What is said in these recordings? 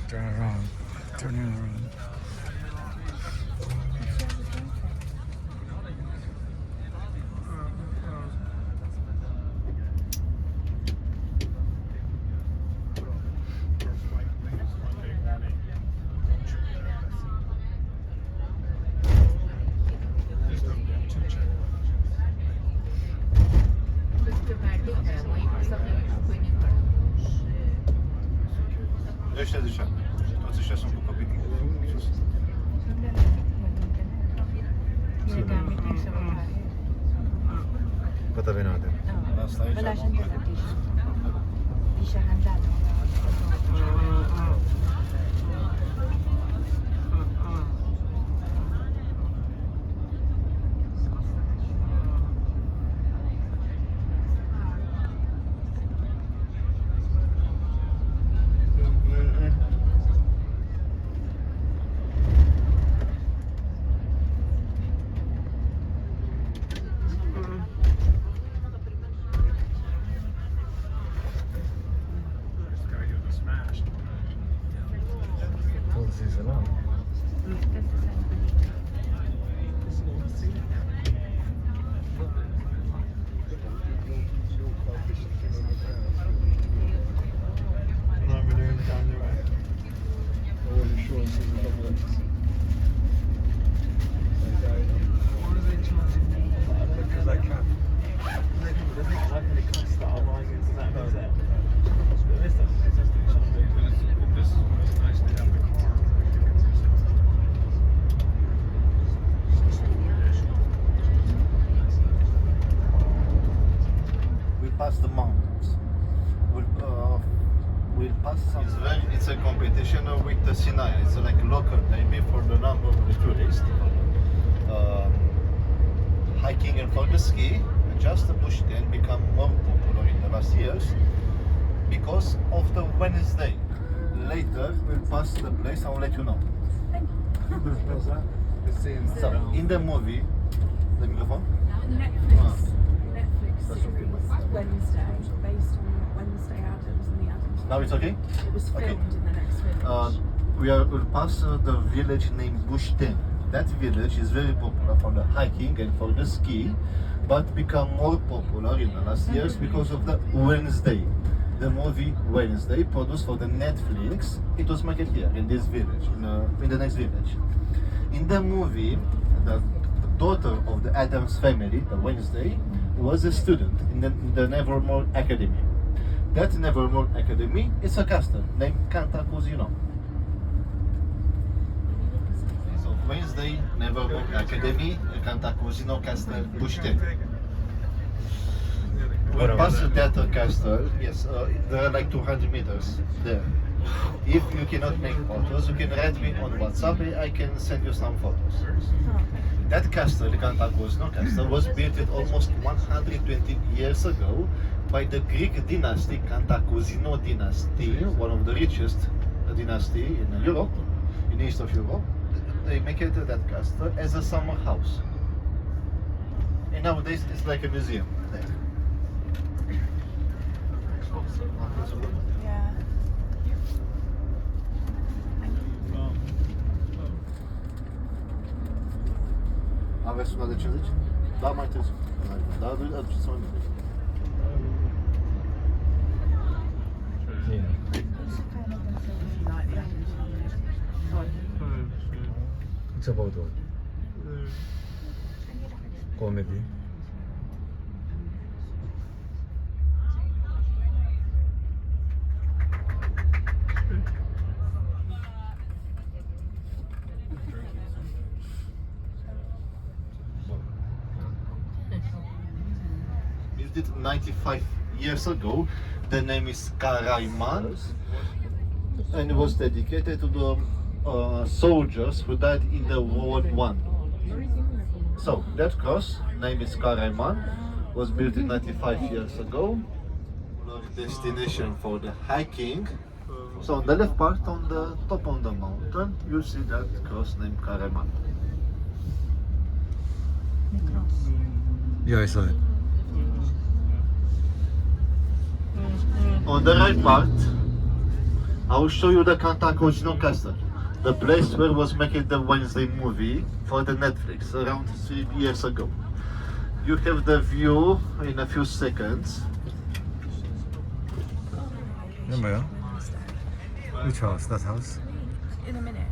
Turn around. Turning around. Ăștia de șapte. Toți ăștia sunt cu copii. Câtă venate? Asta aici. Past the mountains. We'll pass some. It's a competition with the Sinai. It's like a local maybe for the number of the tourists. Hiking and for the ski, just the bush then become more popular in the last years because of the Wednesday. Later we'll pass the place. I'll let you know. So in the movie, the microphone. Netflix. Wednesday, based on Wednesday Addams and the Addams. Now it's okay? It was filmed in the next village. We'll pass the village named Bușteni. That village is very popular for the hiking and for the ski, but become more popular in the last years because of the Wednesday. The movie Wednesday, produced for the Netflix, it was made here in this village, in the next village. In the movie, the daughter of the Addams family, the Wednesday, was a student in the Nevermore Academy. That Nevermore Academy is a castle named Cantacuzino. So Wednesday, Nevermore Academy, Cantacuzino Castle, Bușteni. We'll pass that castle, yes, there are like 200 meters there. If you cannot make photos, you can write me on WhatsApp, I can send you some photos. That castle, the Cantacuzino Castle, was built almost 120 years ago by the Greek dynasty, Cantacuzino dynasty, one of the richest dynasty in Europe, in east of Europe. They make it that castle as a summer house. And nowadays it's like a museum there. Yeah. Aveți una de 50? Da, mai târziu. Da, aduceți mai mult. It's about what? Comedy. Built it 95 years ago. The name is Karaiman, and it was dedicated to the soldiers who died in the World War I. So that cross, name is Karaiman, was built in 95 years ago. Destination for the hiking. So on the left part, on the top of the mountain, you'll see that cross named Karaiman. Yeah, I saw it. On the right part, I will show you the Cantacuzino Castle, the place where was making the Wednesday movie for the Netflix around 3 years ago. You have the view in a few seconds. 이건 뭐야? Which house? That house? In a minute.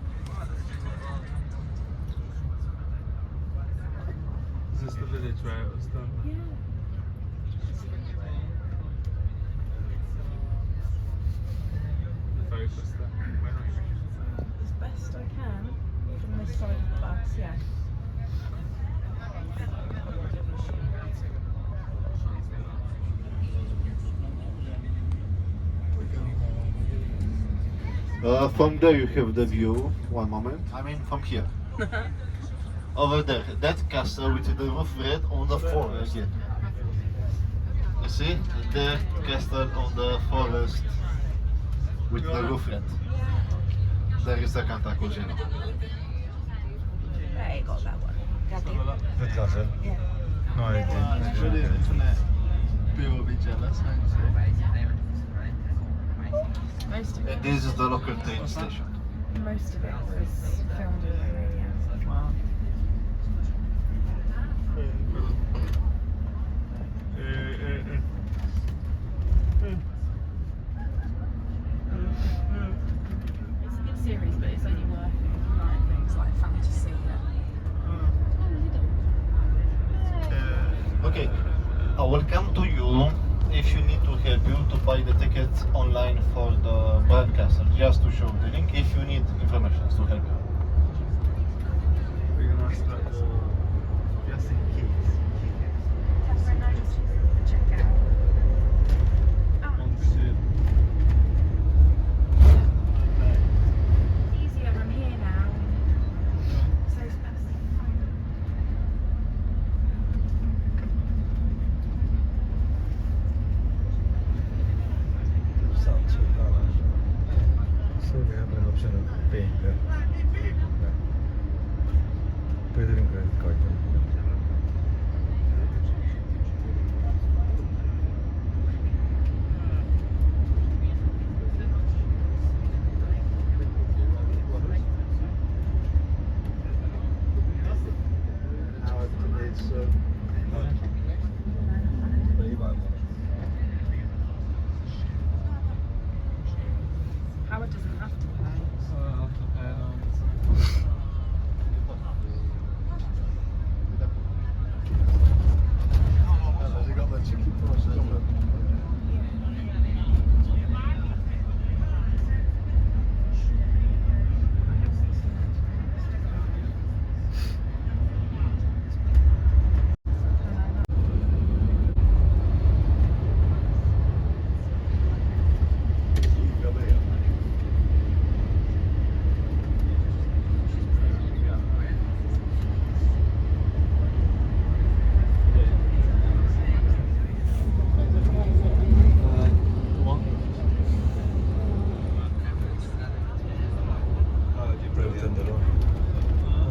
Is this the village where it was done? Yeah. Focus there. As best I can from this side of the bus, yeah. From there you have the view. One moment. I mean from here. Over there, that castle with the roof red on the forest. You see? The castle on the forest with the roof red. There is the Cantacuzino. There you got that one. Got it. That castle? Yeah. No, I didn't. People will be jealous, Most of it. And this is the local train station. Most of it was filmed in Romania. Wow. It's a good series, but it's only worth it if you like things like fantasy. Okay, I will come to you if you need to help you to buy the ticket online for the Bran Castle, just to show the link if you need information to help you. We're gonna ask about the guessing keys. Catherine knows the checkout. On to It's easier, I'm here now. So it's best. So we have an option of paying there. President credit card. Howard doesn't have to pay. I'll have to pay now. Has he got the ticket prices on it?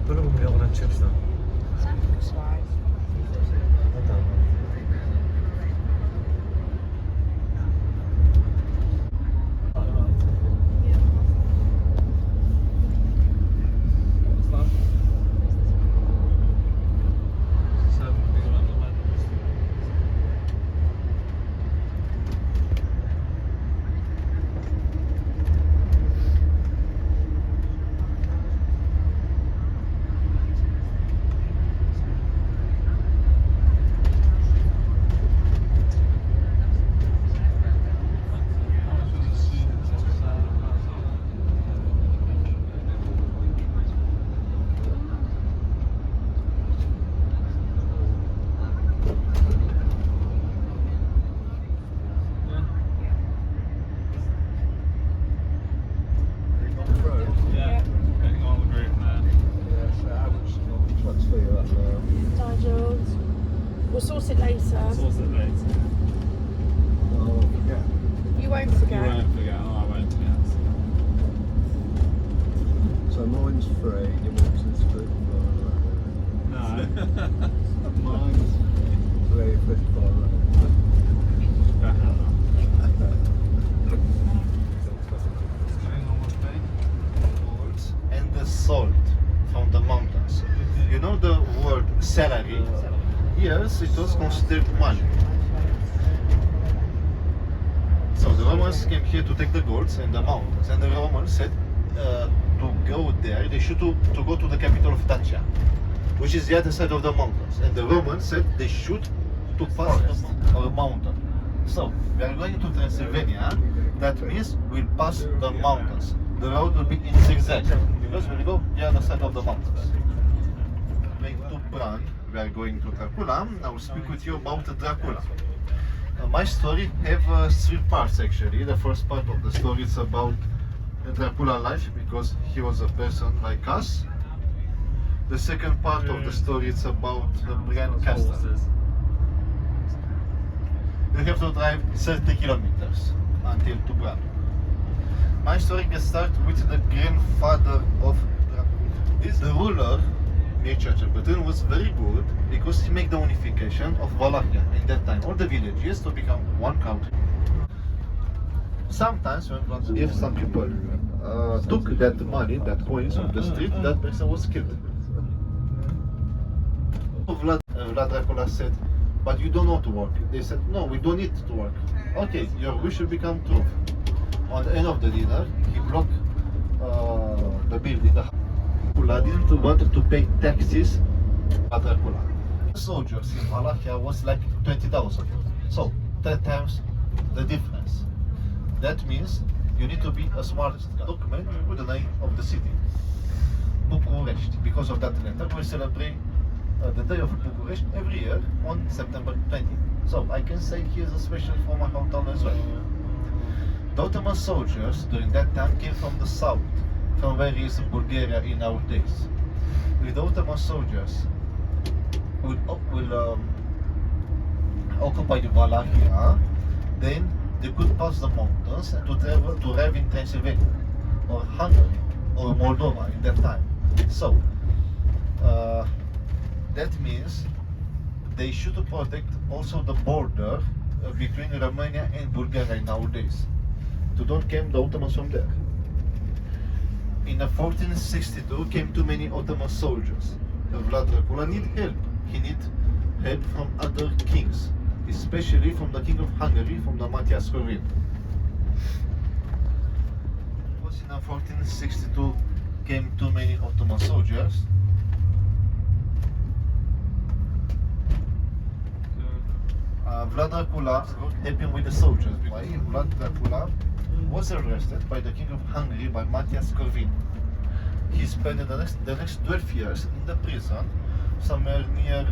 Pero bumili ako ng chips na. Slice. Tama. What's that? Something about the madness. Yeah, getting all the group there. Nigel, we'll sort it later. Source it later. You won't You forget. won't forget. Oh, I won't forget. So mine's free, yours is free. No. Mine's free, Romans, it was considered money. So the Romans came here to take the goals and the mountains, and the Romans said to go there, they should to go to the capital of Dacia, which is the other side of the mountains. And the Romans said they should to pass a mountain. So we are going to Transylvania. That means we'll pass the mountains. The road will be in zigzag because we'll go the other side of the mountains. Going to Bran, we are going to Dracula. I will speak with you about Dracula. My story have 3 parts actually. The first part of the story is about Dracula life because he was a person like us. The second part of the story is about the Bran Castle. You have to drive 30 kilometers until to Bram. My story can start with the grandfather of Dracula. This ruler, Mircea cel Bătrân, was very good because he made the unification of Wallachia in that time, all the villages to become one country. Sometimes if some people took that money, that coins on the street, that person was killed. Vlad Dracula said, but you don't know to work. They said, no, we don't need to work. Okay, your wish will become true. On the end of the dinner, he blocked the building. Dracula didn't want to pay taxes at Dracula. The soldiers in Wallachia was like 20,000. So, 10 times the difference. That means you need to be a smart document with the name of the city. Bucharest. Because of that letter, we celebrate the day of Bucharest every year on September 20. So I can say here's a special for my hometown as well. The Ottoman soldiers during that time came from the south, from where is Bulgaria in our days. With the Ottoman soldiers will occupy the Wallachia, then they could pass the mountains and to arrive in Transylvania or Hungary or Moldova in that time. So that means they should protect also the border between Romania and Bulgaria nowadays. To don't come the Ottomans from there. In 1462 came too many Ottoman soldiers. Vlad Dracula need help. He need help from other kings, especially from the king of Hungary, from the Matthias Corvin. Because in 1462 came too many Ottoman soldiers. Vlad Dracula helping with the soldiers. Vlad Dracula was arrested by the king of Hungary, by Matthias Corvin. He spent the next 12 years in the prison, somewhere near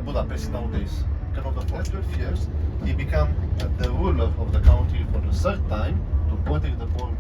Budapest nowadays. Cannot afford 12 years. He became the ruler of the country for the 3rd time to protect the border.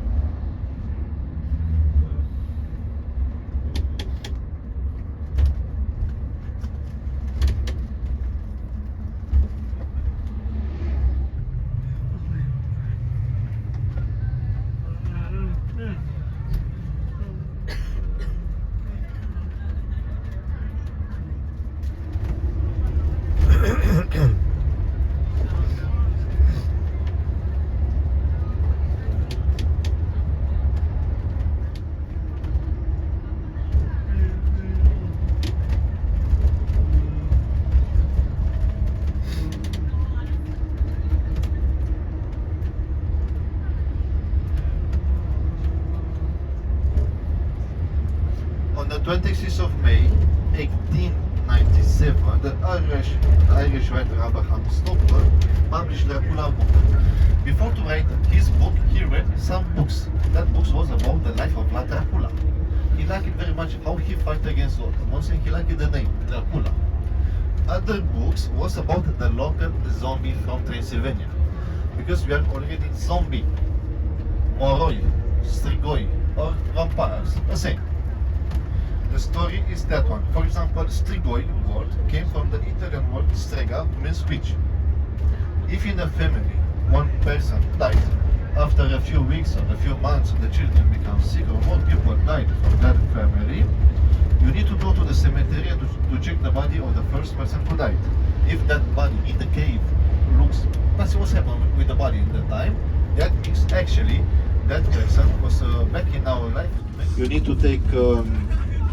On the 26th of May, 1897, the Irish writer Abraham Stoker published Dracula book. Before to write his book, he read some books. That book was about the life of Vlad Dracula. He liked very much how he fought against the Ottomans, and he liked the name Dracula. Other books was about the local zombie from Transylvania, because we are already zombie, moroi, strigoi, or vampires, the same. The story is that one. For example, strigoi word came from the Italian word strega, means witch. If in a family one person died, after a few weeks or a few months the children become sick or more people died from that family, you need to go to the cemetery to check the body of the first person who died. If that body in the cave looks, that's what's happened with the body in that time, that means actually that person was back in our life. You need to take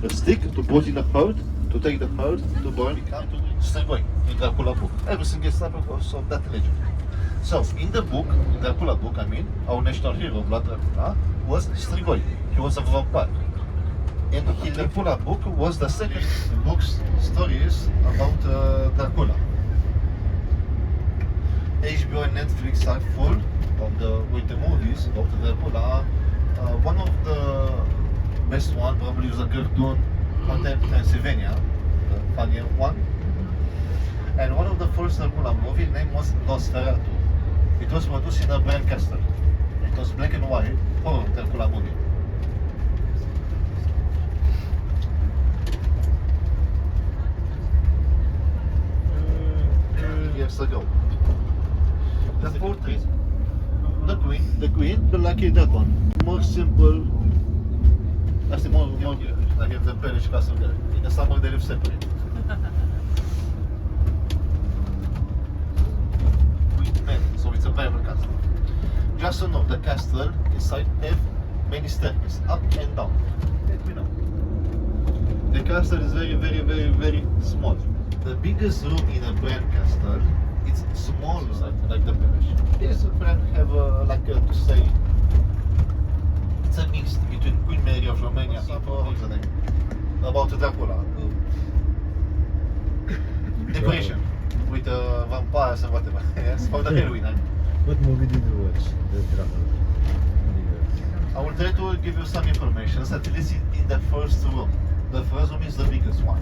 a stick to put in a herd to take the first to burn Strigoi in Dracula book. Everything is type of that legend. So in the book, in Dracula book, I mean, our national hero Vlad Dracula was Strigoi. He was a vampire. And in Dracula book was the second book's stories about Dracula. HBO and Netflix are full with the movies about Dracula. One of the best one probably was a cartoon Hotel Transylvania, the funnier one. And one of the first Dracula movie name was Nosferatu. It was produced in a Bran Castle. It was black and white horror Dracula movie. Years ago. The portrait, the queen, the lucky that one. More simple. That's the more like in the Polish castle there. In the summer they live separate. With men, so it's a private castle. Just so know, the castle inside have many staircases, up and down. Let me know. The castle is very, very, very, very small. The biggest room in a Bran Castle, it's small, like the parish. Yes, Bran have to say, it's a mix between Queen Mary of Romania about Dracula. Decoration with vampires and whatever. Yes, for the Halloween. What movie did you watch? The Dracula. I will try to give you some information. At least in the first room. The first room is the biggest one.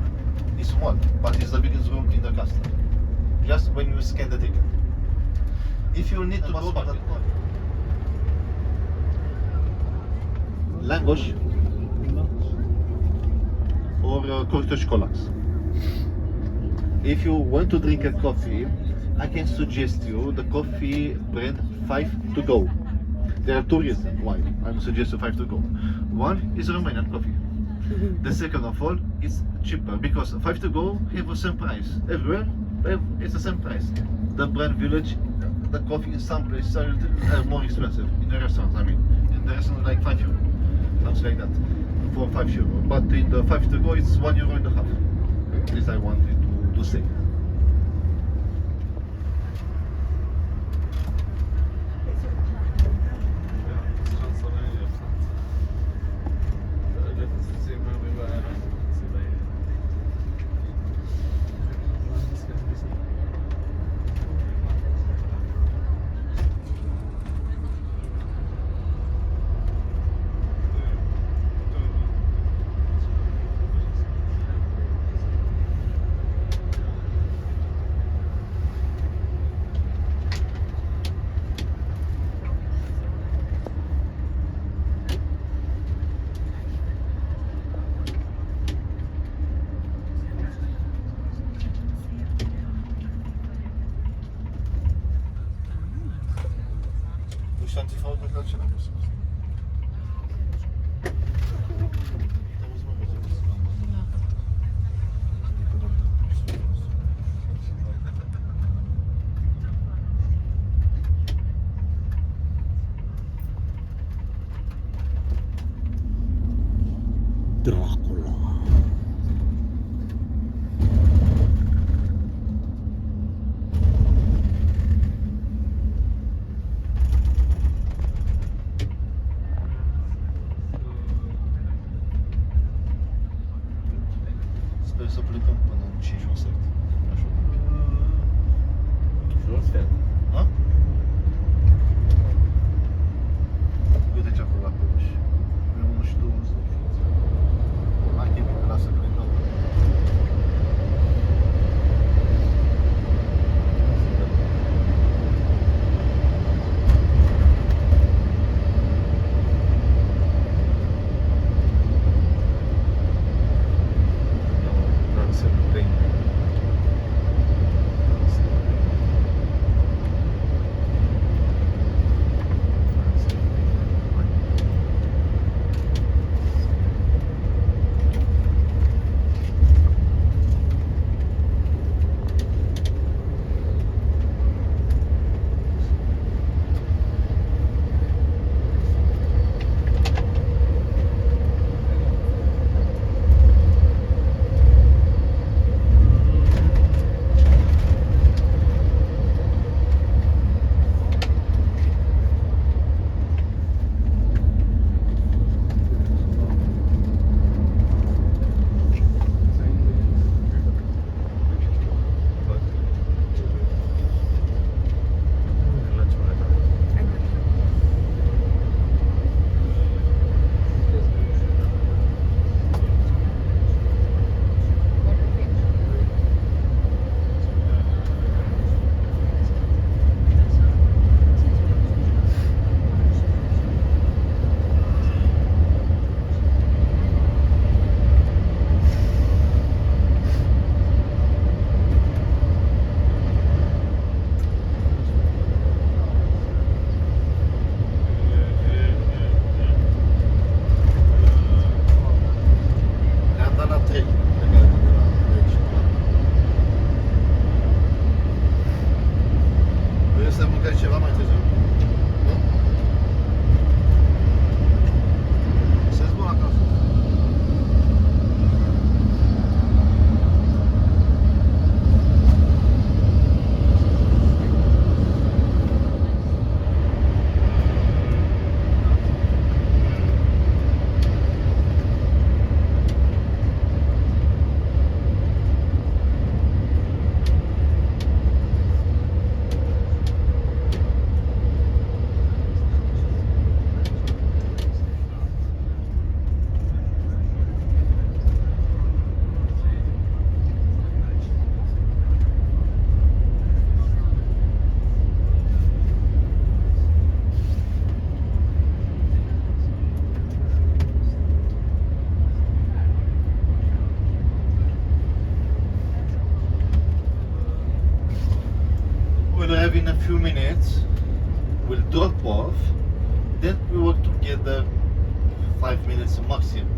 It's small, but it's the biggest room in the castle. Just when you scan the ticket. If you need to go to that point. Langosh or cottage colax. If you want to drink a coffee, I can suggest you the coffee brand 5 to go. There are two reasons why I suggest you 5 to go. One is Romanian coffee. The second of all is cheaper because 5 to go have the same price everywhere. It's the same price. The brand village, the coffee in some places are more expensive in the restaurants. I mean, in the restaurant like €5, something like that, for €5. But in the 5 to go, it's €1.50. This I wanted to say. Transylvania, the difference between where we were and Transylvania. Dracula. Sper să plecăm până în 5 un set. Așa. Da? Uite ce a făcut la Păduș. Pe 1 și 20. Hai că e lasă plecăm. Transylvania. rats will drop off, then we work together 5 minutes maximum,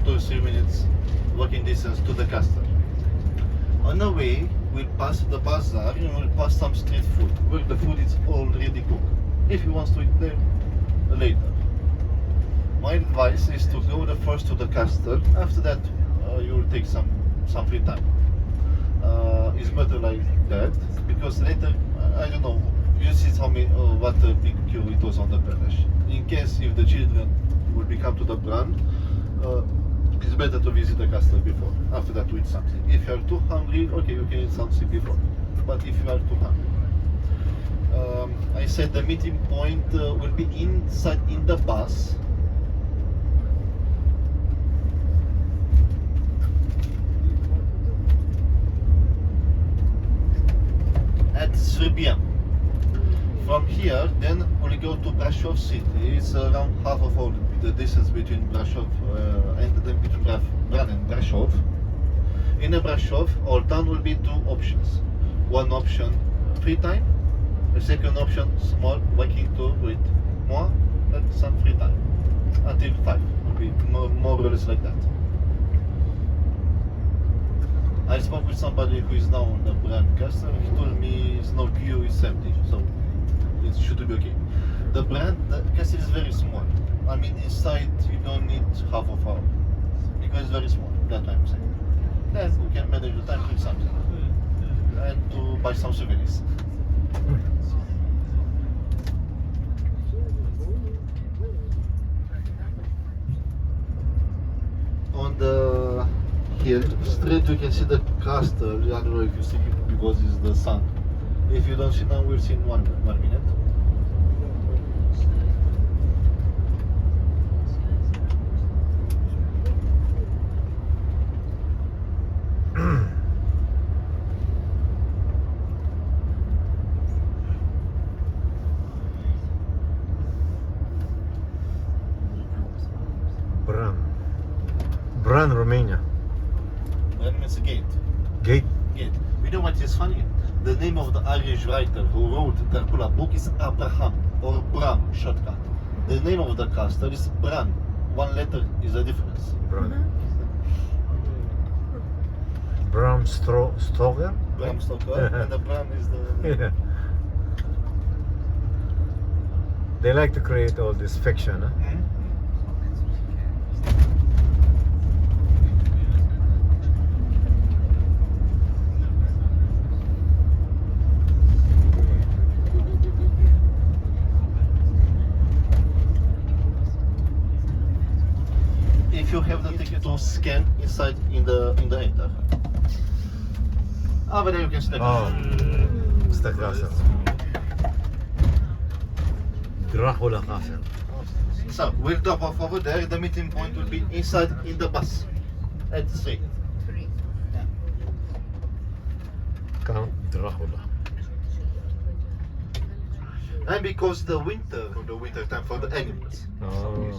2-3 minutes walking distance to the castle. On the way, we'll pass the bazaar and we'll pass some street food where the food is already cooked. If you want to eat them later. My advice is to go the first to the castle. After that, you will take some free time. It's better like that because later, I don't know. You see how many, what a big queue it was on the palace. In case if the children will become to the Bran, it's better to visit the castle before. After that, to eat something. If you are too hungry, okay, you can eat something before. But if you are too hungry, I said the meeting point will be inside in the bus. At 3 p.m. From here, then we'll go to Brașov city. It's around half of all the distance between Brașov and then between Bran and Brașov. In Brașov, our town will be 2 options. One option, free time. The second option, small walking tour with more and some free time. Until 5, will be more or less like that. I spoke with somebody who is now on the Bran Castle. He told me it's no queue, it's empty, so it should be okay. The castle is very small. I mean, inside you don't need half of hour because it's very small. That I'm saying. Then we can manage the time to do something and to buy some souvenirs. On the hill straight you can see the castle. I don't know if you see it because it's the sun. If you don't see now, we'll see in one minute. Bran, Romania. Bran means a gate. Gate. Gate. You know what is funny? The name of the Irish writer who wrote Dracula book is Abraham or Bram shortcut. The name of the castle is Bran. One letter is the difference. Bran. Bram Stoker. Bram Stoker and the Bram is the. Yeah. They like to create all this fiction, huh? Hmm? If you have the ticket to scan inside in the enter. Over there you can step. Oh, it's the castle. Dracula castle. So we'll drop off over there. The meeting point will be inside in the bus at 3. Count Dracula. And because the winter time for the animals. Oh.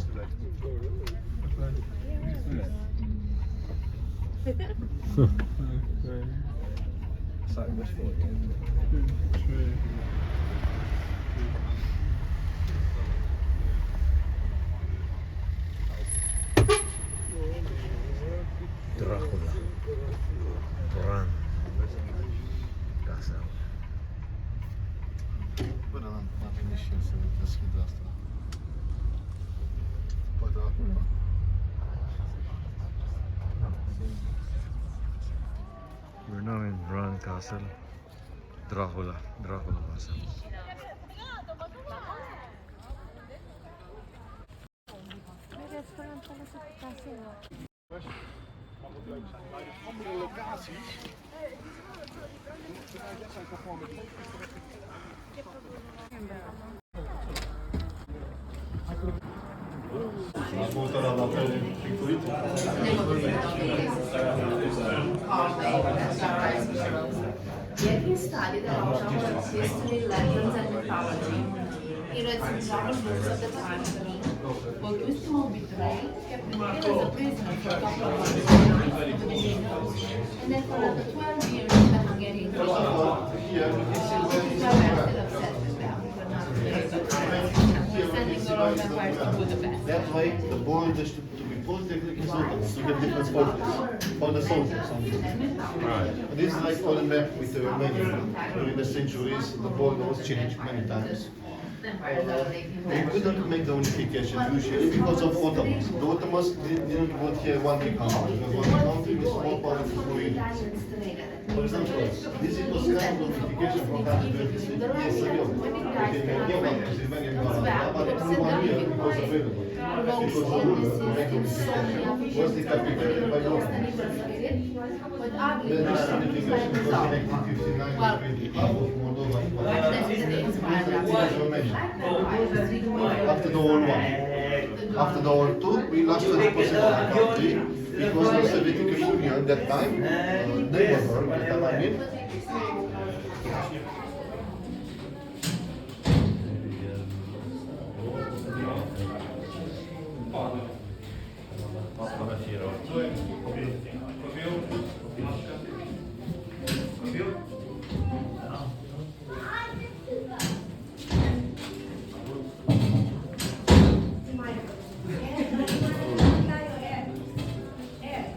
Dracula. Bran Castle. Până la venit și să deschid asta. Poate acum. We're now in Bran Castle. Dracula Castle. Andere locaties. Dat zijn conform met Yet he studied a lot of history, legends, and mythology. He read some travel books of the time, accused him of betrayal, kept him as a prisoner for a couple of months over the Indians, and then for another 12 years in the Hungarian prison. His arrested, upset Right. vampires to Budapest. That way, the borders to be pulled technically is open, to get different forces for the soldiers. Right. This is like on the map with the Romanian. During the centuries, the border was changed many times. They couldn't make the unification usually because of Ottomans. The Ottomans didn't want here one big country. It was one country with small powerful regions. For example, this was kind of unification from 126 years ago. Okay, Transylvanian but only 1 year it was available. Because the ruler who made the unification was decapitated by the Ottomans. The next unification was enacted in 1559 half of Moldova was Romania. After the World War. After the World Two, we lost 20% of the country. It was the Soviet Union at that time, neighborhood at that time, I mean.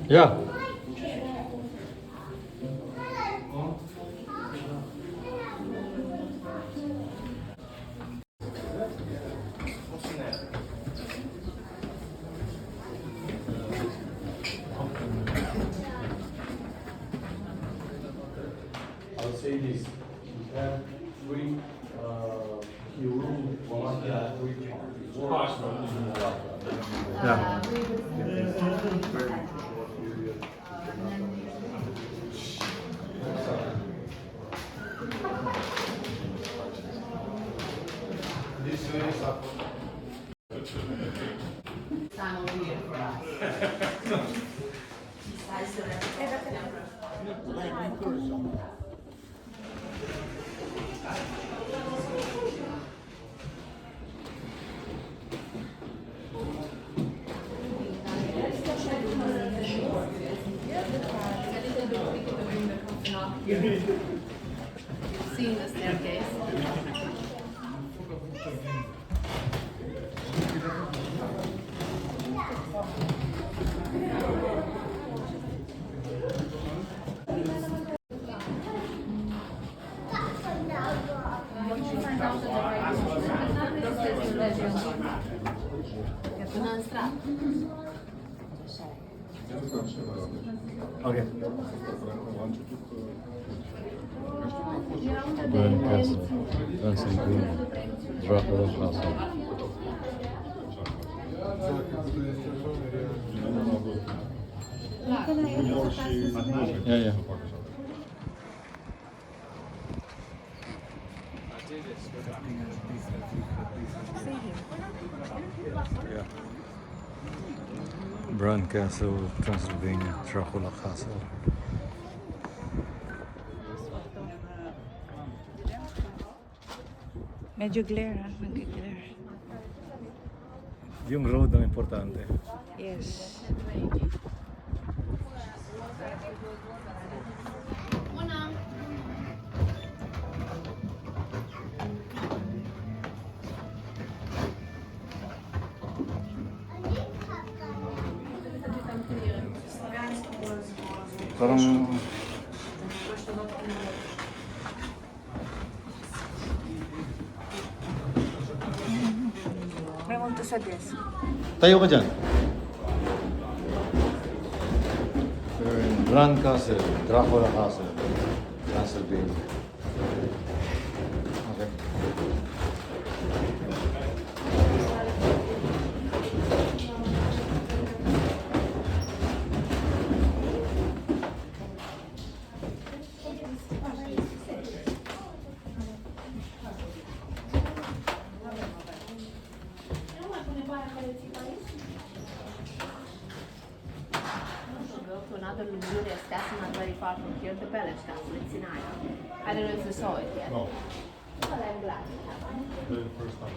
Yeah. I'll say this, we have three, Wallachia, three parts. Yeah. This way is up. Time of year for us. Seeing the staircase. Okay. Bran Castle, Transylvania, Dracula Castle. Yeah, yeah. Yeah. Bran Castle, Transylvania, Dracula Castle. Medyo glare, ha? Nag-glare. Yung road ang importante. Yes. Parang May multo sa desk. tayo ka dyan. We're in Bran Castle, Dracula Castle, Transylvania. Okay. To another luxurious castle not very far from here, the Palace Castle in Sinai. I don't know if you saw it yet. No. Well, I'm glad you haven't. The first time.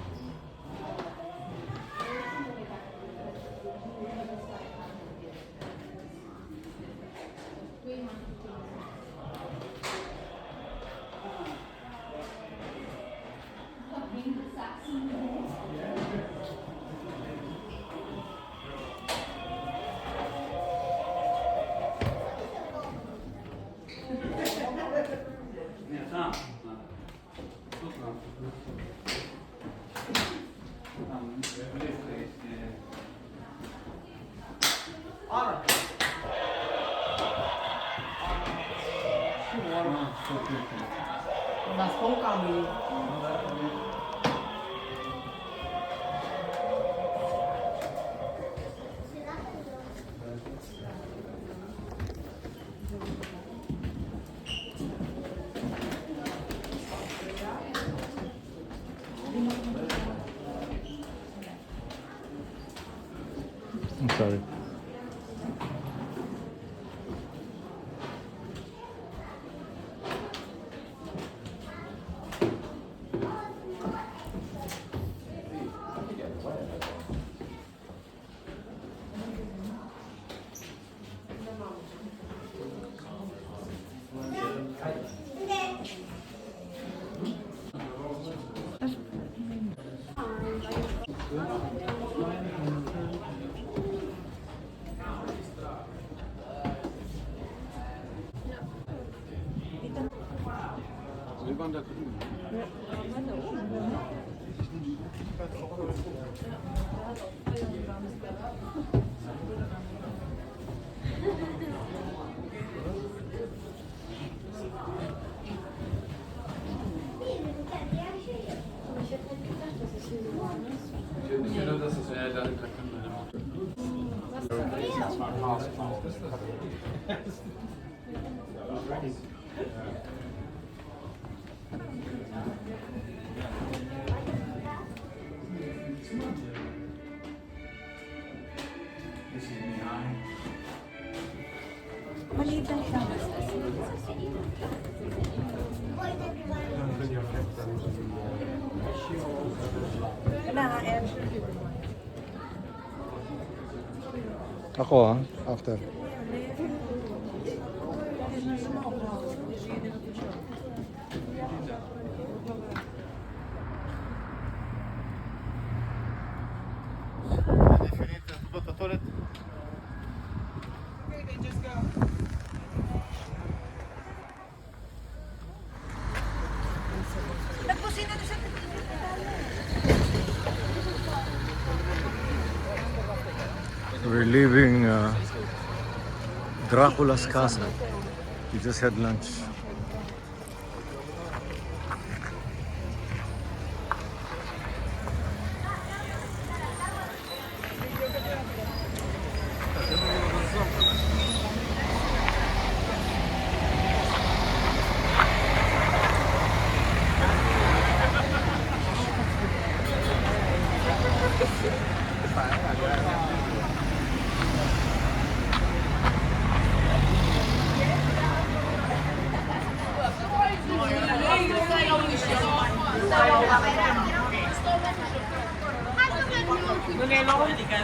I'm sorry. Maliit lang siya. Ako after. And if you need to go to the toilet, We're leaving Dracula's castle. We just had lunch.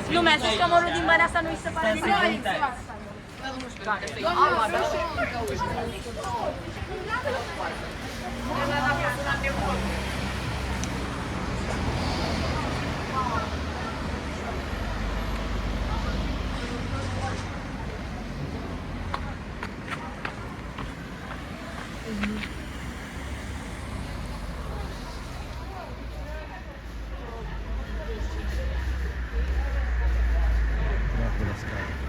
Lumea, că mărul din banii asta nu-i se pare bine. Dracula's castle.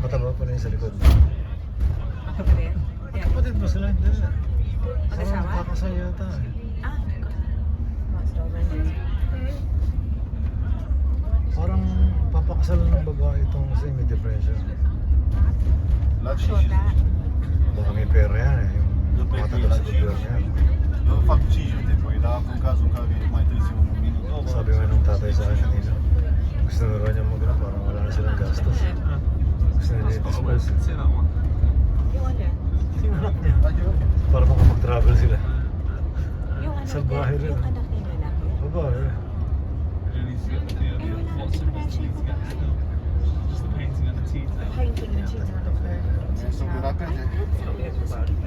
Mataba pala yung sa likod. Kapatid mo sila? Hindi. Parang nakakasal yata eh. Parang papakasal ng babae itong semi-depression. laat zien. Baka may pera yan eh. Yung matagal sa gobyerno yan. Eu fac deciziile de voi, dar în cazul în care mai târziu un minut, două, Sabi nga nung tatay sa akin kanina, gusto na raw niya mag-rap, parang wala na silang gastos. Gusto na niya i-dispose. See that one? Yung ano? Yung anak niya. Para baka mag-travel sila. Yung anak Sa niya, bahay rin. yung anak niya lalaki. Babae. You need to get the Eh, wala what na symbols siya you need to get still. Just the painting and the teeth. Painting na siya sa lugar. So, wala pwede.